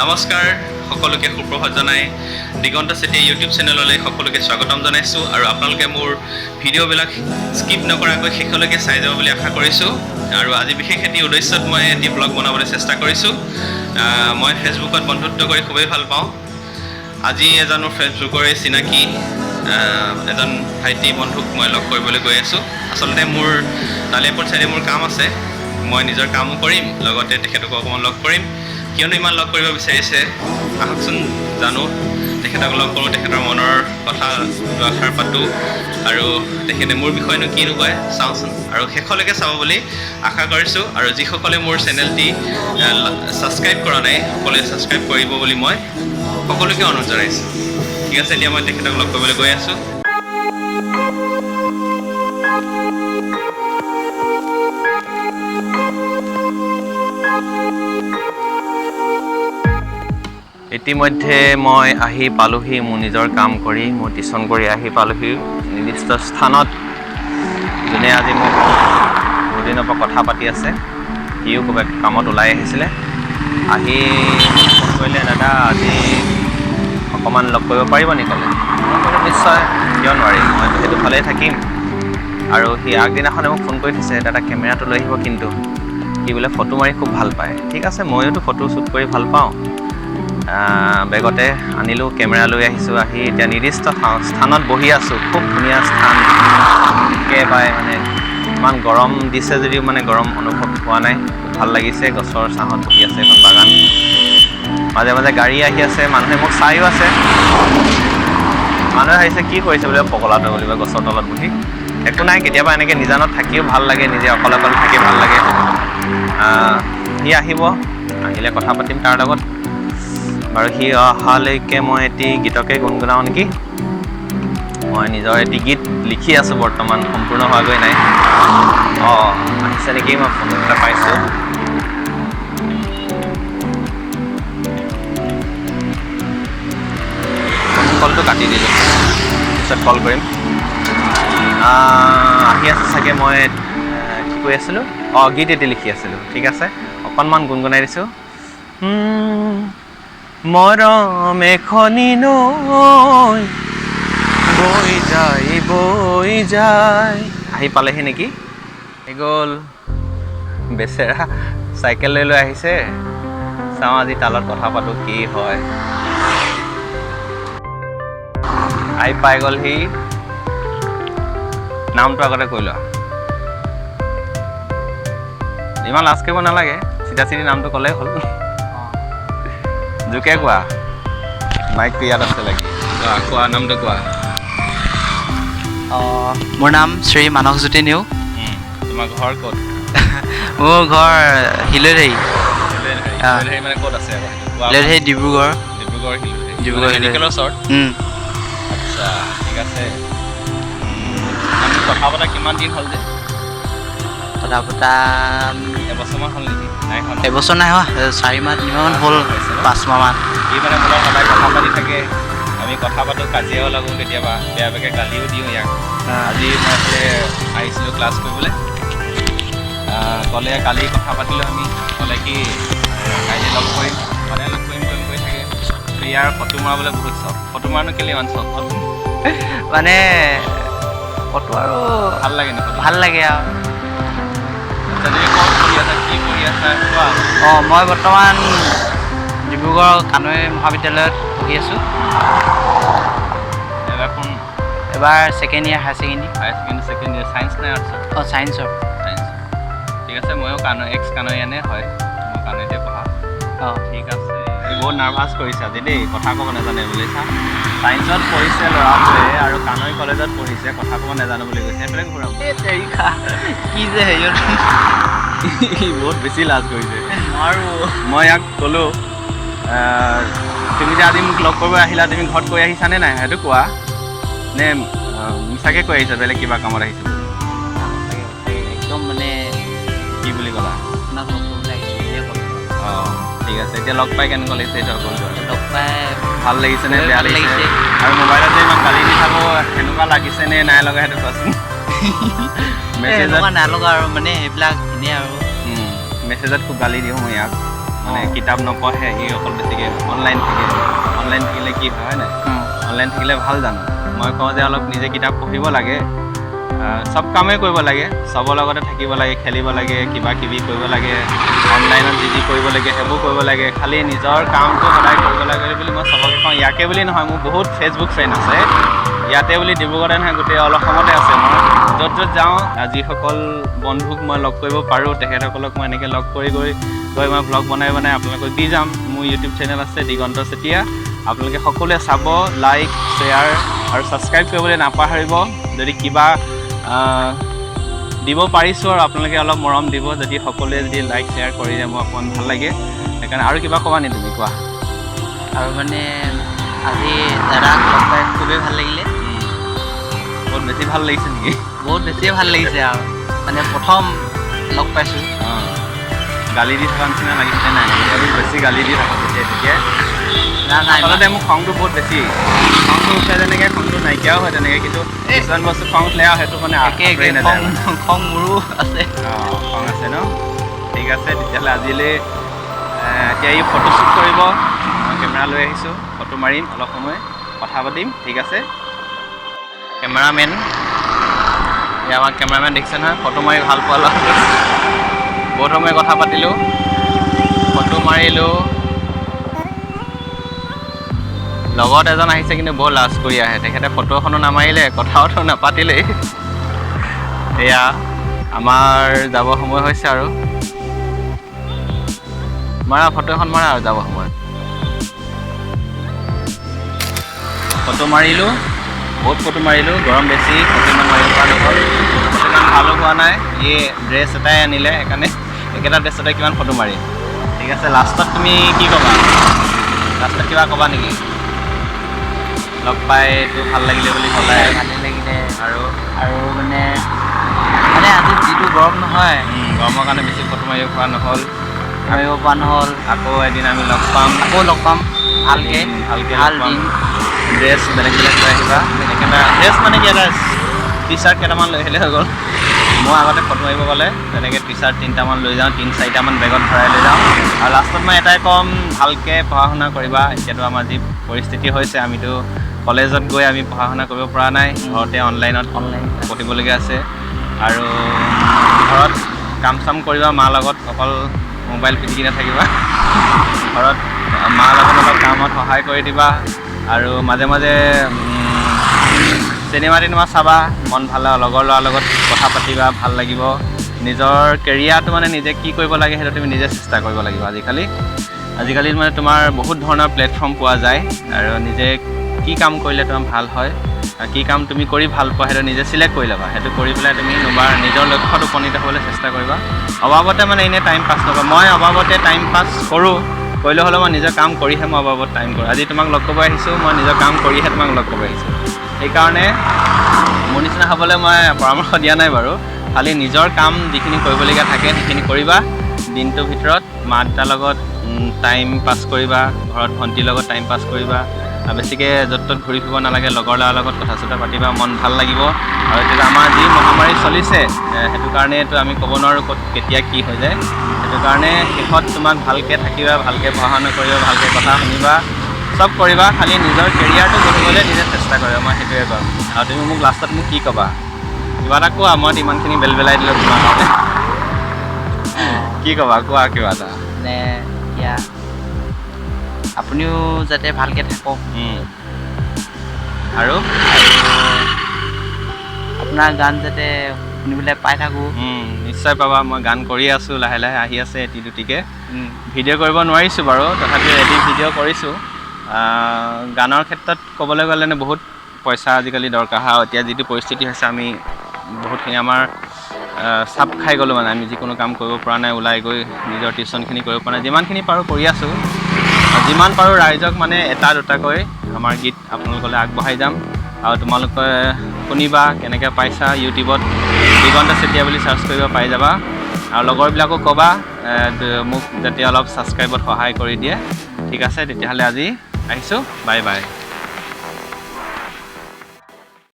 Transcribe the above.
নমস্কাৰ সকলোকে সুপ্ৰভাত জনাই দিগন্ত চেতিয়া ইউটিউব চেনেললৈ সকলোকে স্বাগতম জনাইছোঁ আৰু আপোনালোকে মোৰ ভিডিঅ'বিলাক স্কিপ নকৰাকৈ শেষলৈকে চাই যাব বুলি আশা কৰিছোঁ আৰু আজি বিশেষ এটি উদ্দেশ্যত মই এটি ব্লগ বনাবলৈ চেষ্টা কৰিছোঁ মই ফেচবুকত বন্ধুত্ব কৰি খুবেই ভাল পাওঁ আজি এজন ফেচবুকৰে চিনাকি এজন ভাইটি বন্ধুক মই লগ কৰিবলৈ গৈ আছোঁ আচলতে মোৰ তালিয়াপুৰ চাইডে মোৰ কাম আছে মই নিজৰ কামো কৰিম লগতে তেখেতক অকণমান লগ কৰিম কিয়নো ইমান লগ কৰিব বিচাৰিছে আহকচোন জানো তেখেতক লগ কৰোঁ তেখেতৰ মনৰ কথা দুআষাৰ পাতোঁ আৰু তেখেতে মোৰ বিষয়েনো কিনো কয় চাওঁচোন আৰু শেষলৈকে চাব বুলি আশা কৰিছোঁ আৰু যিসকলে মোৰ চেনেলটি ছাবস্ক্ৰাইব কৰা নাই সকলোৱে ছাবস্ক্ৰাইব কৰিব বুলি মই সকলোকে অনুৰোধ জনাইছোঁ ঠিক আছে এতিয়া মই তেখেতক লগ কৰিবলৈ গৈ আছোঁ ইতিমধ্যে মই আহি পালোহি মোৰ নিজৰ কাম কৰি মোৰ টিউশ্যন কৰি আহি পালোহি নিৰ্দিষ্ট স্থানত যোনে আজি মোক দুদিনৰ পৰা কথা পাতি আছে সিও ক'ৰবাত কামত ওলাই আহিছিলে আহি ফোন কৰিলে দাদা আজি অকণমান লগ কৰিব পাৰিব নি ক'লে মই ক'লো নিশ্চয় কিয় নোৱাৰিম মইতো সেইটো ভালেই থাকিম আৰু সি আগদিনাখনে মোক ফোন কৰি থৈছে দাদা কেমেৰাটো লৈ আহিব কিন্তু সি বোলে ফটো মাৰি খুব ভাল পায় ঠিক আছে ময়োতো ফটো শ্বুট কৰি ভাল পাওঁ বেগতে আনিলোঁ কেমেৰা লৈ আহিছোঁ আহি এতিয়া নিৰ্দিষ্ট স্থানত বহি আছোঁ খুব ধুনীয়া স্থান একেবাৰে মানে ইমান গৰম দিছে যদিও মানে গৰম অনুভৱ হোৱা নাই খুব ভাল লাগিছে গছৰ ছাঁত বহি আছে এখন বাগান মাজে মাজে গাড়ী আহি আছে মানুহে মোক চাইও আছে মানুহে আহিছে কি কৰিছে বোলে পগলাটো বুলিব গছৰ তলত বহি একো নাই কেতিয়াবা এনেকৈ নিজানত থাকিও ভাল লাগে নিজে অকলে অকলে থাকি ভাল লাগে সি আহিব আহিলে কথা পাতিম তাৰ লগত বাৰু সি অহালৈকে মই এটি গীতকে গুণগুণাওঁ নেকি মই নিজৰ এটি গীত লিখি আছোঁ বৰ্তমান সম্পূৰ্ণ হোৱাগৈ নাই আহিছে নেকি মই ফোন এটা পাইছোঁ ফোন কলটো কাটি দিলোঁ পিছত কল কৰিম আহি আছোঁ চাগে মই কি কৈ আছিলোঁ গীত এটি লিখি আছিলোঁ ঠিক আছে অকণমান গুণগুণাই দিছোঁ মৰম এখনি নৈ বৈ যায় আহি পালেহি নেকি আহি গ'ল বেচেৰা চাইকেল লৈ আহিছে চাওঁ আজি তালত কথা পাতোঁ কি হয় আহি পাই গ'লহি নামটো আগতে কৈ লোৱা ইমান লাজ কৰিব নালাগে চিধা চিধি নামটো ক'লেই হ'ল জোকে কোৱা মাইকটো ইয়াত আছে লাগি কোৱা নামটো কোৱা মোৰ নাম শ্ৰী মানসজ্যোতি নেওগ তোমাৰ ঘৰ ক'ত মোৰ ঘৰ হিলধেৰি মানে ক'ত আছে হিলধেৰি ডিব্ৰুগড় মেডিকেলৰ ওচৰত আচ্ছা ঠিক আছে আমি কথা পতা কিমান দিন হ'ল যে কথা পতা এবছৰমান হ'ল নেকি নাই হ'ল এবছৰ নাই হোৱা 4 মাহ 3 মাহমান হ'ল 5 মাহমান সি মানে মোৰ সদায় কথা পাতি থাকে আমি কথা পাতোঁ কাজিয়াও লাগোঁ কেতিয়াবা বেয়া বেয়াকৈ গালিও দিওঁ ইয়াক আজি মই এইফালে আহিছিলোঁ ক্লাছ কৰিবলৈ ক'লে কালি কথা পাতিলোঁ আমি ক'লে কি কাইলৈ লগ কৰিম সদায় লগ কৰিম কৰি থাকে ইয়াৰ ফটো মাৰিবলৈ বহুত চখ ফটো মাৰনো কেলৈ ইমান চখ মানে ফটো আৰু ভাল লাগে নি ভাল লাগে আৰু মই বৰ্তমান ডিব্ৰুগড় কানৈ মহাবিদ্যালয়ত পঢ়ি আছোঁ এবাৰ second year higher secondary science নে আৰ্টছৰ ছায়েন্সৰ ঠিক আছে ময়ো কানৈয়ানে হয় মই কানৈতে পঢ়া ঠিক আছে বহুত নাৰ্ভাছ কৰিছে আজি দেই কথা ক'ব নাজানে বুলি চা ছায়েন্সত পঢ়িছে ল'ৰাটোৱে আৰু কানৈ কলেজত পঢ়িছে কথা ক'ব নাজানো বুলি কৈছে সেইফালে ঘূৰাম কি যে হেৰিয়ত বহুত বেছি লাজ কৰিছে আৰু মই ইয়াক ক'লোঁ তুমি যে আজি মোক লগ কৰিব আহিলা তুমি ঘৰত কৈ আহিছানে নাই সেইটো কোৱা নে মিছাকৈ কৈ আহিছা বেলেগ কিবা কামত আহিছোঁ একদম মানে কি বুলি ক'লা ঠিক আছে এতিয়া লগ পাই কেনেকুৱা লাগিছে এইটো লগ পাই ভাল লাগিছে নে বেয়া লাগিছে আৰু মোবাইলত যে ইমান গালি দি থাকোঁ সেনেকুৱা লাগিছে নে নাই লগা সেইটো কোৱাচোন মেছেজত নালগা আৰু মানে সেইবিলাক এনেই আৰু মেছেজত খুব গালি দিওঁ মই ইয়াক মানে কিতাপ নপঢ়ে, সি অকল বেছিকৈ অনলাইন থাকে। অনলাইন থাকিলে কি হয় নাই, অনলাইন থাকিলে ভাল জানো? মই কওঁ যে অলপ নিজে কিতাপ পঢ়িব লাগে, চব কামেই কৰিব লাগে, চবৰ লগতে থাকিব লাগে, খেলিব লাগে, কিবা কিবি কৰিব লাগে, অনলাইনত যি কৰিব লাগে সেইবোৰ কৰিব লাগে, খালি নিজৰ কামটো সদায় কৰিব লাগে বুলি মই চবকে কওঁ। ইয়াকে বুলি নহয়, মোৰ বহুত ফেচবুক ফ্ৰেণ্ড আছে, ইয়াতে বুলি ডিব্ৰুগড়তে নহয়, গোটেই অলপ অসমতে আছে। মই য'ত য'ত যাওঁ, যিসকল বন্ধুক মই লগ কৰিব পাৰোঁ তেখেতসকলক মই এনেকৈ লগ কৰি গৈ মই ভ্লগ বনাই আপোনালোকক দি যাম। মোৰ ইউটিউব চেনেল আছে দিগন্ত চেতিয়া, আপোনালোকে সকলোৱে চাব, লাইক শ্বেয়াৰ আৰু ছাবস্ক্ৰাইব কৰিবলৈ নাপাহৰিব। যদি কিবা দিব পাৰিছোঁ আৰু আপোনালোকে অলপ মৰম দিব, যদি সকলোৱে যদি লাইক শ্বেয়াৰ কৰি দিয়ে মোৰ অকণমান ভাল লাগে। সেইকাৰণে আৰু কিবা ক'বা নি তুমি? কোৱা। আৰু মানে আজি দাদাক লগ পাই খুবেই ভাল লাগিলে। বহুত বেছি ভাল লাগিছে নেকি? বহুত বেছিয়ে ভাল লাগিছে আৰু মানে প্ৰথম লগ পাইছোঁ। গালি দি থকা নিচিনা লাগিছে নাই? আৰু বেছি গালি দি থাকোঁ তেতিয়া নাই, আচলতে মোৰ খংটো বহুত বেছি, খংটো উঠে যেনেকৈ খংটো নাইকিয়াও হয় তেনেকৈ, কিন্তু কিছুমান বস্তু খং উঠিলে আৰু সেইটো মানে একে খং মোৰো আছে। খং আছে ন? ঠিক আছে, তেতিয়াহ'লে আজিলৈ এতিয়া ই ফটোশ্বুট কৰিব, মই কেমেৰা লৈ আহিছোঁ, ফটো মাৰিম, অলপ সময় কথা পাতিম। ঠিক আছে, কেমেৰামেন, এই আমাৰ কেমেৰামেন দেখিছে নহয়, ফটো মাৰি ভাল পোৱা ল'ৰা। বহুত সময় কথা পাতিলোঁ, ফটো মাৰিলোঁ। লগত এজন আহিছে কিন্তু বৰ লাজ কৰি আহে, তেখেতে ফটো এখনো নামাৰিলে, কথাটো নাপাতিলেই। এয়া আমাৰ যাব সময় হৈছে আৰু, মাৰা ফটো এখন মাৰা আৰু যাব সময়। ফটো মাৰিলোঁ, বহুত ফটো মাৰিলোঁ, গৰম বেছি, ফটো ইমান মাৰিব পৰা নহ'ল, ফটো ইমান ভালো হোৱা নাই। ই ড্ৰেছ এটাই আনিলে, সেইকাৰণে একেটা ড্ৰেছতে কিমান ফটো মাৰিম। ঠিক আছে, লাষ্টত তুমি কি ক'বা? লাষ্টত কিবা ক'বা নেকি? লগ পাইতো ভাল লাগিলে বুলি ক'লাই। ভালেই লাগিলে আৰু মানে আজি যিটো গৰম নহয়, গৰমৰ কাৰণে বেছি ফটো মাৰিব পৰা নহ'ল। আকৌ এদিন আমি লগ পাম, ভালকৈ ভাল দিন। ড্ৰেছ বেলেগ বেলেগ লৈ আহিবা, একেটা ড্ৰেছ মানে কি, এটা টি চাৰ্ট কেইটামান লৈ আহিলে হৈ গ'ল। মই আগতে ফটো মাৰিব গ'লে তেনেকৈ টি চাৰ্ট 3টামান লৈ যাওঁ, 3-4টামান বেগত ভৰাই লৈ যাওঁ। আৰু লাষ্টত মই এটাই ক'ম, ভালকৈ পঢ়া শুনা কৰিবা। এতিয়াতো আমাৰ যি পৰিস্থিতি হৈছে, আমিতো কলেজত গৈ আমি পঢ়া শুনা কৰিব পৰা নাই, ঘৰতে অনলাইনত পঢ়িবলগীয়া আছে। আৰু ঘৰত কাম চাম কৰিবা, মাৰ লগত, অকল মোবাইল পিটিকি নাথাকিবা। ঘৰত মাৰ লগত অলপ কামত সহায় কৰি দিবা, আৰু মাজে মাজে চিনেমা চাবা, মন ভাল লগৰ ল'ৰাৰ লগত কথা পাতিবা, ভাল লাগিব। নিজৰ কেৰিয়াৰটো মানে নিজে কি কৰিব লাগে সেইটো তুমি নিজে চেষ্টা কৰিব লাগিব। আজিকালি মানে তোমাৰ বহুত ধৰণৰ প্লেটফৰ্ম পোৱা যায়, আৰু নিজে কি কাম কৰিলে তোমাৰ ভাল হয়, কি কাম তুমি কৰি ভাল পোৱা সেইটো নিজে চিলেক্ট কৰি ল'বা। সেইটো কৰি পেলাই তুমি নিজৰ লক্ষ্যত উপনীত হ'বলৈ চেষ্টা কৰিবা। অবাবতে মানে এনেই টাইম পাছ নকৰা। মই অবাবতে টাইম পাছ কৰিলে হ'লেও মই নিজৰ কাম কৰিহে মই অবাবত টাইম কৰোঁ। আজি তোমাক লগ কৰিব আহিছোঁ, মই নিজৰ কাম কৰিহে তোমাক লগ কৰিব আহিছোঁ। সেইকাৰণে মোৰ নিচিনা হ'বলৈ মই পৰামৰ্শ দিয়া নাই বাৰু, খালি নিজৰ কাম যিখিনি কৰিবলগীয়া থাকে সেইখিনি কৰিবা। দিনটোৰ ভিতৰত মা দেউতাৰ লগত টাইম পাছ কৰিবা, ঘৰত ভণ্টিৰ লগত টাইম পাছ কৰিবা, বেছিকৈ য'ত ত'ত ঘূৰি ফুৰিব নালাগে, লগৰ ল'ৰাৰ লগত কথা চথা পাতিবা, মন ভাল লাগিব। আৰু এতিয়া আমাৰ যি মহামাৰী চলিছে, সেইটো কাৰণেতো আমি ক'ব নোৱাৰোঁ ক'ত কেতিয়া কি হৈ যায়। সেইটো কাৰণে শেষত তোমাক ভালকৈ থাকিবা, ভালকৈ পঢ়া শুনা কৰিবা, ভালকৈ কথা শুনিবা, চব কৰিবা, খালি নিজৰ কেৰিয়াৰটো গঢ়িবলৈ নিজে চেষ্টা কৰিবা। মই সেইটোৱে ক'ম। আৰু তুমি মোক লাষ্টত মোক কি ক'বা? কিবা এটা কোৱা, মই ইমানখিনি বেলবেলাই দিলোঁ তোমাৰ কাৰণে। কি ক'বা? কোৱা কিবা এটা। মানে এতিয়া আপুনিও যাতে ভালকৈ থাকক, আৰু আপোনাৰ গান যাতে শুনিবলৈ পাই থাকোঁ। নিশ্চয় পাবা। মই গান কৰি আছোঁ, লাহে লাহে আহি আছে এটি দুটিকৈ। ভিডিঅ' কৰিব নোৱাৰিছোঁ বাৰু, তথাপিও এটি ভিডিঅ' কৰিছোঁ। গানৰ ক্ষেত্ৰত ক'বলৈ গ'লে বহুত পইচা আজিকালি দৰকাৰ হয়। এতিয়া যিটো পৰিস্থিতি হৈছে, আমি বহুতখিনি আমাৰ চাপ খাই গ'লোঁ, মানে আমি যিকোনো কাম কৰিব পৰা নাই, ওলাই গৈ নিজৰ টিউশ্যনখিনি কৰিব পৰা নাই। যিমানখিনি পাৰোঁ কৰি আছোঁ, যিমান পাৰোঁ ৰাইজক মানে এটা দুটাকৈ আমাৰ গীত আপোনালোকলৈ আগবঢ়াই যাম। আৰু তোমালোকে শুনিবা, কেনেকৈ পাইছা, ইউটিউবত দিগন্ত চেতিয়া বুলি চাৰ্চ কৰিব পাই যাবা। আৰু লগৰবিলাকো ক'বা মোক যাতে অলপ ছাবস্ক্ৰাইবত সহায় কৰি দিয়ে। ঠিক আছে, তেতিয়াহ'লে আজি আহিছোঁ, বাই বাই।